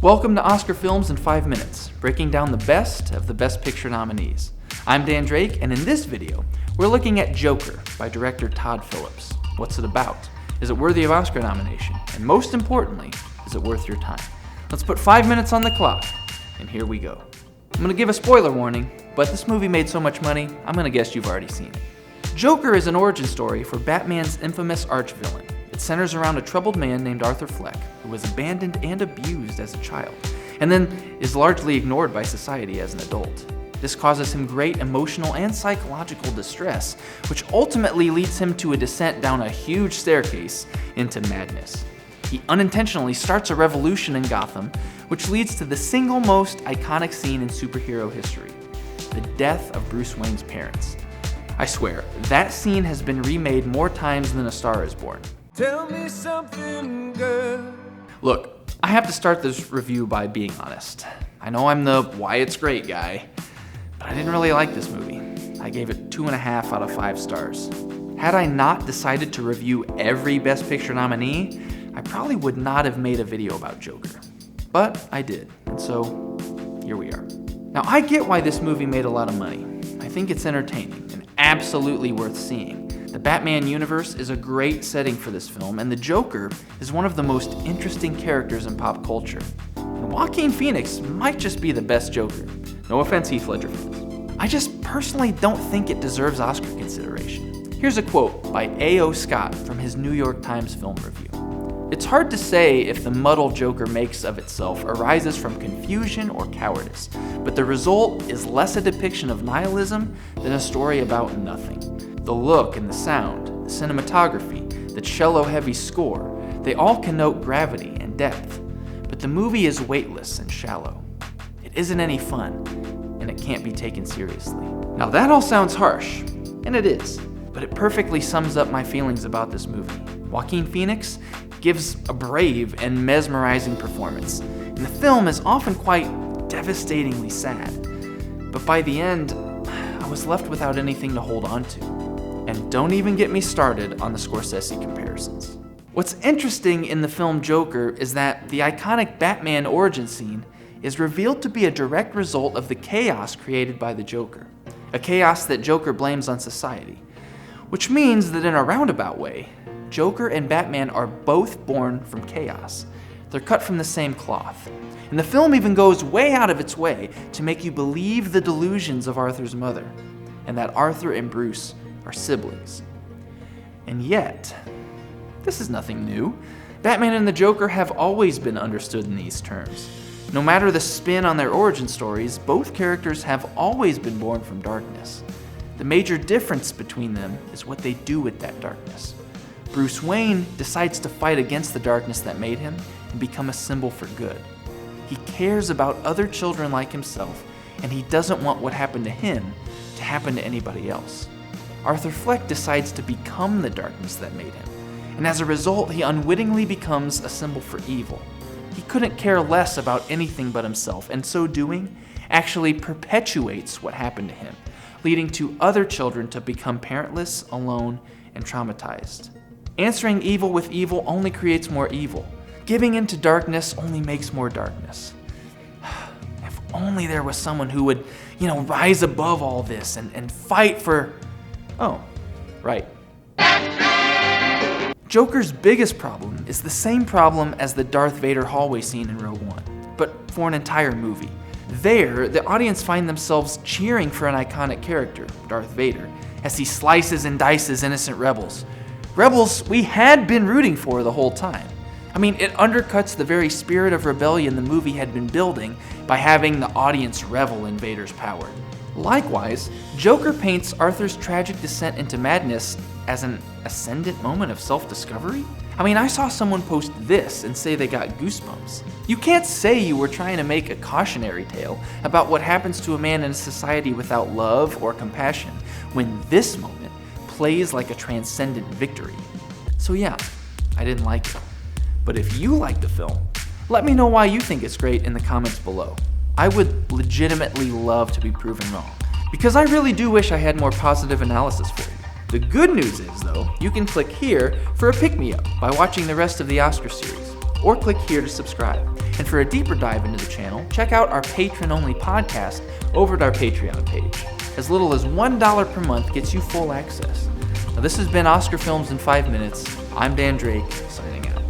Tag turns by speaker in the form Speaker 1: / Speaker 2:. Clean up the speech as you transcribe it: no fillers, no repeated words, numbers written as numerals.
Speaker 1: Welcome to Oscar Films in 5 minutes, breaking down the best of the Best Picture nominees. I'm Dan Drake, and in this video, we're looking at Joker by director Todd Philips. What's it about? Is it worthy of Oscar nomination? And most importantly, is it worth your time? Let's put 5 minutes on the clock, and here we go. I'm gonna give a spoiler warning, but this movie made so much money, I'm gonna guess you've already seen it. Joker is an origin story for Batman's infamous arch-villain. It centers around a troubled man named Arthur Fleck, who was abandoned and abused as a child, and then is largely ignored by society as an adult. This causes him great emotional and psychological distress, which ultimately leads him to a descent down a huge staircase into madness. He unintentionally starts a revolution in Gotham, which leads to the single most iconic scene in superhero history, the death of Bruce Wayne's parents. I swear, that scene has been remade more times than A Star is Born.
Speaker 2: Tell me something, girl.
Speaker 1: Look, I have to start this review by being honest. I know I'm the why it's great guy, but I didn't really like this movie. I gave it 2.5 out of 5 stars. Had I not decided to review every Best Picture nominee, I probably would not have made a video about Joker. But I did, and so here we are. Now, I get why this movie made a lot of money. I think it's entertaining and absolutely worth seeing. The Batman universe is a great setting for this film, and the Joker is one of the most interesting characters in pop culture. And Joaquin Phoenix might just be the best Joker. No offense, Heath Ledger fans. I just personally don't think it deserves Oscar consideration. Here's a quote by A.O. Scott from his New York Times film review. "It's hard to say if the muddle Joker makes of itself arises from confusion or cowardice, but the result is less a depiction of nihilism than a story about nothing. The look and the sound, the cinematography, the cello-heavy score, they all connote gravity and depth, but the movie is weightless and shallow. It isn't any fun, and it can't be taken seriously." Now that all sounds harsh, and it is, but it perfectly sums up my feelings about this movie. Joaquin Phoenix gives a brave and mesmerizing performance, and the film is often quite devastatingly sad. But by the end, I was left without anything to hold on to. And don't even get me started on the Scorsese comparisons. What's interesting in the film Joker is that the iconic Batman origin scene is revealed to be a direct result of the chaos created by the Joker, a chaos that Joker blames on society. Which means that in a roundabout way, Joker and Batman are both born from chaos. They're cut from the same cloth. And the film even goes way out of its way to make you believe the delusions of Arthur's mother, and that Arthur and Bruce are siblings. And yet, this is nothing new. Batman and the Joker have always been understood in these terms. No matter the spin on their origin stories, both characters have always been born from darkness. The major difference between them is what they do with that darkness. Bruce Wayne decides to fight against the darkness that made him and become a symbol for good. He cares about other children like himself, and he doesn't want what happened to him to happen to anybody else. Arthur Fleck decides to become the darkness that made him, and as a result, he unwittingly becomes a symbol for evil. He couldn't care less about anything but himself, and so doing actually perpetuates what happened to him, leading to other children to become parentless, alone, and traumatized. Answering evil with evil only creates more evil. Giving into darkness only makes more darkness. If only there was someone who would, rise above all this and fight for... Oh, right. Joker's biggest problem is the same problem as the Darth Vader hallway scene in Rogue One, but for an entire movie. There, the audience find themselves cheering for an iconic character, Darth Vader, as he slices and dices innocent rebels. Rebels we had been rooting for the whole time. I mean, it undercuts the very spirit of rebellion the movie had been building by having the audience revel in Vader's power. Likewise, Joker paints Arthur's tragic descent into madness as an ascendant moment of self-discovery? I mean, I saw someone post this and say they got goosebumps. You can't say you were trying to make a cautionary tale about what happens to a man in a society without love or compassion when this moment plays like a transcendent victory. So yeah, I didn't like it. But if you like the film, let me know why you think it's great in the comments below. I would legitimately love to be proven wrong, because I really do wish I had more positive analysis for you. The good news is, though, you can click here for a pick-me-up by watching the rest of the Oscar series. or click here to subscribe. And for a deeper dive into the channel, check out our patron-only podcast over at our Patreon page. As little as $1 per month gets you full access. Now, this has been Oscar Films in 5 minutes. I'm Dan Drake, signing out.